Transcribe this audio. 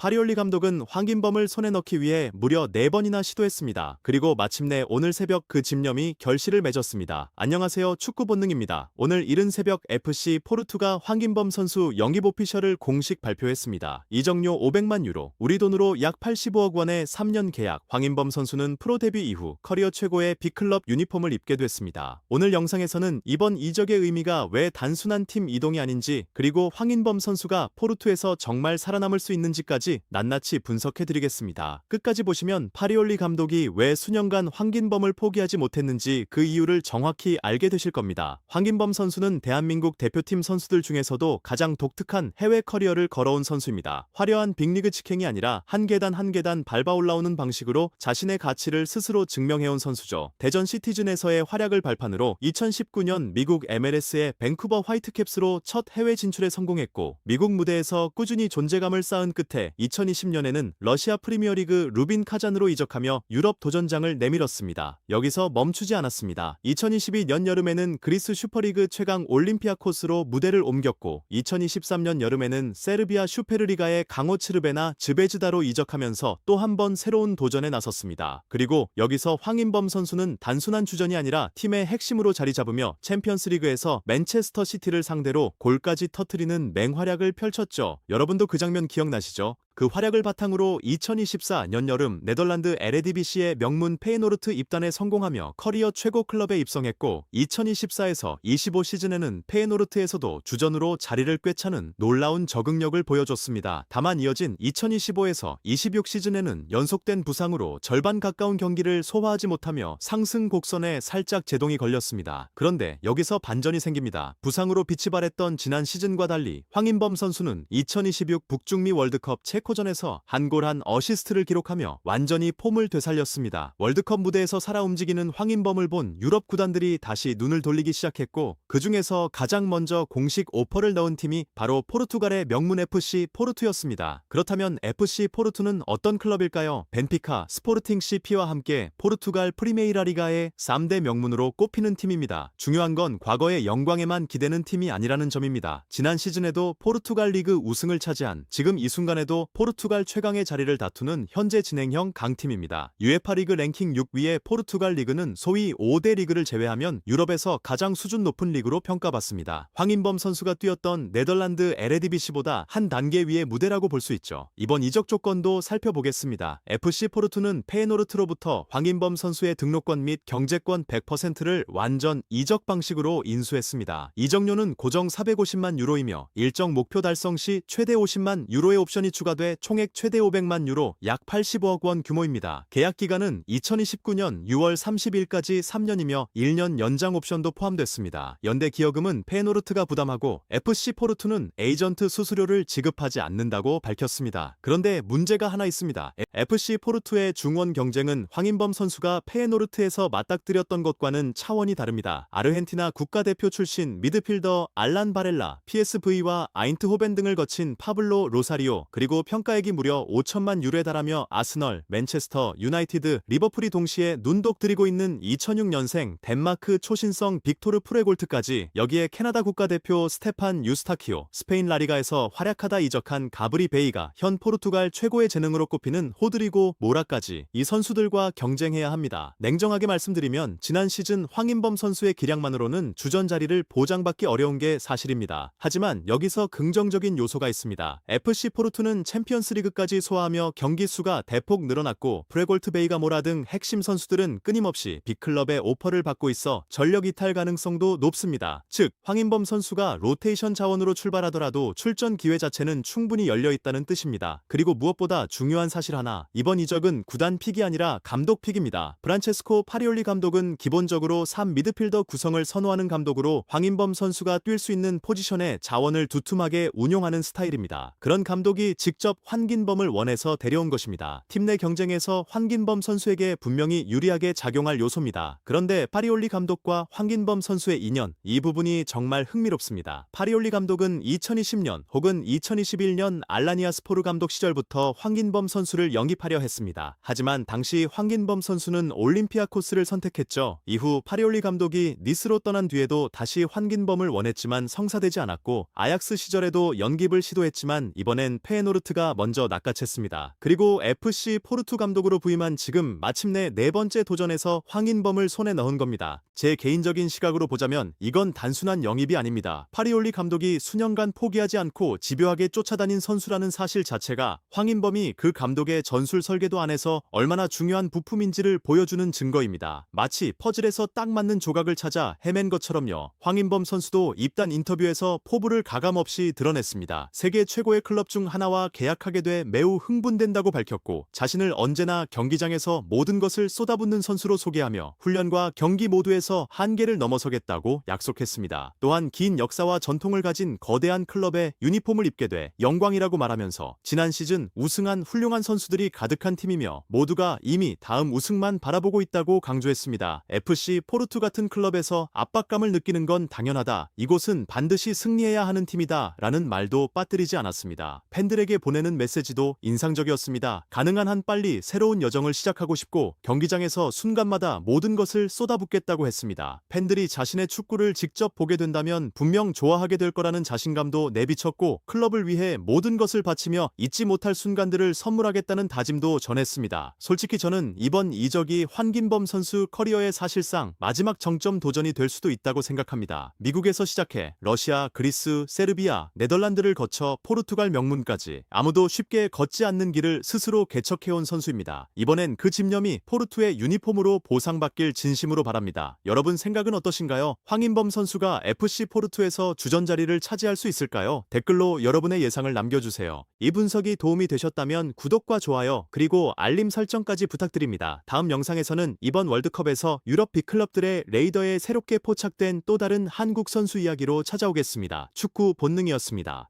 파리올리 감독은 황인범을 손에 넣기 위해 무려 4번이나 시도했습니다. 그리고 마침내 오늘 새벽 그 집념이 결실을 맺었습니다. 안녕하세요, 축구 본능입니다. 오늘 이른 새벽 FC 포르투가 황인범 선수 영입 오피셜을 공식 발표했습니다. 이적료 500만 유로, 우리 돈으로 약 85억 원의 3년 계약. 황인범 선수는 프로 데뷔 이후 커리어 최고의 빅클럽 유니폼을 입게 됐습니다. 오늘 영상에서는 이번 이적의 의미가 왜 단순한 팀 이동이 아닌지, 그리고 황인범 선수가 포르투에서 정말 살아남을 수 있는지까지 낱낱이 분석해드리겠습니다. 끝까지 보시면 파리올리 감독이 왜 수년간 황인범을 포기하지 못했는지 그 이유를 정확히 알게 되실 겁니다. 황인범 선수는 대한민국 대표팀 선수들 중에서도 가장 독특한 해외 커리어를 걸어온 선수입니다. 화려한 빅리그 직행이 아니라 한 계단 한 계단 밟아 올라오는 방식으로 자신의 가치를 스스로 증명해온 선수죠. 대전 시티즌에서의 활약을 발판으로 2019년 미국 MLS의 밴쿠버 화이트캡스로 첫 해외 진출에 성공했고, 미국 무대에서 꾸준히 존재감을 쌓은 끝에 2020년에는 러시아 프리미어리그 루빈 카잔으로 이적하며 유럽 도전장을 내밀었습니다. 여기서 멈추지 않았습니다. 2022년 여름에는 그리스 슈퍼리그 최강 올림피아코스로 무대를 옮겼고, 2023년 여름에는 세르비아 슈페르리가의 강호츠르베나 즈베즈다로 이적하면서 또 한 번 새로운 도전에 나섰습니다. 그리고 여기서 황인범 선수는 단순한 주전이 아니라 팀의 핵심으로 자리 잡으며 챔피언스리그에서 맨체스터 시티를 상대로 골까지 터뜨리는 맹활약을 펼쳤죠. 여러분도 그 장면 기억나시죠? 그 활약을 바탕으로 2024년 여름 네덜란드 에레디비시의 명문 페이노르트 입단에 성공하며 커리어 최고 클럽에 입성했고, 2024에서 25 시즌에는 페이노르트에서도 주전으로 자리를 꿰차는 놀라운 적응력을 보여줬습니다. 다만 이어진 2025에서 26 시즌에는 연속된 부상으로 절반 가까운 경기를 소화하지 못하며 상승 곡선에 살짝 제동이 걸렸습니다. 그런데 여기서 반전이 생깁니다. 부상으로 빛이 발했던 지난 시즌과 달리 황인범 선수는 2026 북중미 월드컵 체코전에서 한 골 한 어시스트를 기록하며 완전히 폼을 되살렸습니다. 월드컵 무대에서 살아 움직이는 황인범을 본 유럽 구단들이 다시 눈을 돌리기 시작했고, 그 중에서 가장 먼저 공식 오퍼를 넣은 팀이 바로 포르투갈의 명문 FC 포르투였습니다. 그렇다면 FC 포르투는 어떤 클럽일까요? 벤피카, 스포르팅 CP와 함께 포르투갈 프리메이라 리가의 3대 명문으로 꼽히는 팀입니다. 중요한 건 과거의 영광에만 기대는 팀이 아니라는 점입니다. 지난 시즌에도 포르투갈 리그 우승을 차지한, 지금 이 순간에도 포르투갈 최강의 자리를 다투는 현재 진행형 강팀입니다. UEFA 리그 랭킹 6위의 포르투갈 리그는 소위 5대 리그를 제외하면 유럽에서 가장 수준 높은 리그로 평가받습니다. 황인범 선수가 뛰었던 네덜란드 에레디비시보다 한 단계 위의 무대라고 볼 수 있죠. 이번 이적 조건도 살펴보겠습니다. FC 포르투는 페이노르트로부터 황인범 선수의 등록권 및 경제권 100%를 완전 이적 방식으로 인수했습니다. 이적료는 고정 450만 유로이며 일정 목표 달성 시 최대 50만 유로의 옵션이 추가돼 총액 최대 500만 유로, 약 85억 원 규모입니다. 계약 기간은 2029년 6월 30일까지 3년이며 1년 연장 옵션도 포함됐습니다. 연대 기여금은 페노르트가 부담하고 FC 포르투는 에이전트 수수료를 지급하지 않는다고 밝혔습니다. 그런데 문제가 하나 있습니다. FC 포르투의 중원 경쟁은 황인범 선수가 페노르트에서 맞닥뜨렸던 것과는 차원이 다릅니다. 아르헨티나 국가대표 출신 미드필더 알란 바렐라, PSV와 아인트호벤 등을 거친 파블로 로사리오, 그리고 평가액이 무려 5천만 유로에 달하며 아스널, 맨체스터 유나이티드, 리버풀이 동시에 눈독 들이고 있는 2006년생 덴마크 초신성 빅토르 프레골트까지, 여기에 캐나다 국가대표 스테판 유스타키오, 스페인 라리가에서 활약하다 이적한 가브리 베이가, 현 포르투갈 최고의 재능으로 꼽히는 호드리고 모라까지, 이 선수들과 경쟁해야 합니다. 냉정하게 말씀드리면 지난 시즌 황인범 선수의 기량만으로는 주전 자리를 보장받기 어려운 게 사실입니다. 하지만 여기서 긍정적인 요소가 있습니다. FC 포르투는 챔피언스리그까지 소화하며 경기 수가 대폭 늘어났고, 프레골트 베이가 모라 등 핵심 선수들은 끊임없이 빅클럽의 오퍼를 받고 있어 전력 이탈 가능성도 높습니다. 즉, 황인범 선수가 로테이션 자원으로 출발하더라도 출전 기회 자체는 충분히 열려 있다는 뜻입니다. 그리고 무엇보다 중요한 사실 하나, 이번 이적은 구단 픽이 아니라 감독 픽입니다. 프란체스코 파리올리 감독은 기본적으로 3 미드필더 구성을 선호하는 감독으로 황인범 선수가 뛸 수 있는 포지션에 자원을 두툼하게 운용하는 스타일입니다. 그런 감독이 직접 황인범을 원해서 데려온 것입니다. 팀 내 경쟁에서 황인범 선수에게 분명히 유리하게 작용할 요소입니다. 그런데 파리올리 감독과 황인범 선수의 인연, 이 부분이 정말 흥미롭습니다. 파리올리 감독은 2020년 혹은 2021년 알라니아 스포르 감독 시절부터 황인범 선수를 영입하려 했습니다. 하지만 당시 황인범 선수는 올림피아코스를 선택했죠. 이후 파리올리 감독이 니스로 떠난 뒤에도 다시 황인범을 원했지만 성사되지 않았고, 아약스 시절에도 연깁을 시도했지만 이번엔 페에노르트가 모두가 먼저 낚아챘습니다. 그리고 FC 포르투 감독으로 부임한 지금 마침내 네 번째 도전에서 황인범을 손에 넣은 겁니다. 제 개인적인 시각으로 보자면 이건 단순한 영입이 아닙니다. 파리올리 감독이 수년간 포기하지 않고 집요하게 쫓아다닌 선수라는 사실 자체가 황인범이 그 감독의 전술 설계도 안에서 얼마나 중요한 부품인지를 보여주는 증거입니다. 마치 퍼즐에서 딱 맞는 조각을 찾아 헤맨 것처럼요. 황인범 선수도 입단 인터뷰에서 포부를 가감없이 드러냈습니다. 세계 최고의 클럽 중 하나와 계약하게 돼 매우 흥분된다고 밝혔고 자신을 언제나 경기장에서 모든 것을 쏟아붓는 선수로 소개하며 훈련과 경기 모두에서 한계를 넘어서겠다고 약속했습니다. 또한 긴 역사와 전통을 가진 거대한 클럽에 유니폼을 입게 돼 영광이라고 말하면서 지난 시즌 우승한 훌륭한 선수들이 가득한 팀이며 모두가 이미 다음 우승만 바라보고 있다고 강조했습니다. FC 포르투 같은 클럽에서 압박감을 느끼는 건 당연하다. 이곳은 반드시 승리해야 하는 팀이다. 라는 말도 빠뜨리지 않았습니다. 팬들에게 보내는 메시지도 인상적이었습니다. 가능한 한 빨리 새로운 여정을 시작하고 싶고 경기장에서 순간마다 모든 것을 쏟아붓겠다고 했습니다. 팬들이 자신의 축구를 직접 보게 된다면 분명 좋아하게 될 거라는 자신감도 내비쳤고 클럽을 위해 모든 것을 바치며 잊지 못할 순간들을 선물하겠다는 다짐도 전했습니다. 솔직히 저는 이번 이적이 황인범 선수 커리어의 사실상 마지막 정점 도전이 될 수도 있다고 생각합니다. 미국에서 시작해 러시아, 그리스, 세르비아, 네덜란드를 거쳐 포르투갈 명문까지 아무도 쉽게 걷지 않는 길을 스스로 개척해온 선수입니다. 이번엔 그 집념이 포르투의 유니폼으로 보상받길 진심으로 바랍니다. 여러분 생각은 어떠신가요? 황인범 선수가 FC 포르투에서 주전 자리를 차지할 수 있을까요? 댓글로 여러분의 예상을 남겨주세요. 이 분석이 도움이 되셨다면 구독과 좋아요 그리고 알림 설정까지 부탁드립니다. 다음 영상에서는 이번 월드컵에서 유럽 빅클럽들의 레이더에 새롭게 포착된 또 다른 한국 선수 이야기로 찾아오겠습니다. 축구 본능이었습니다.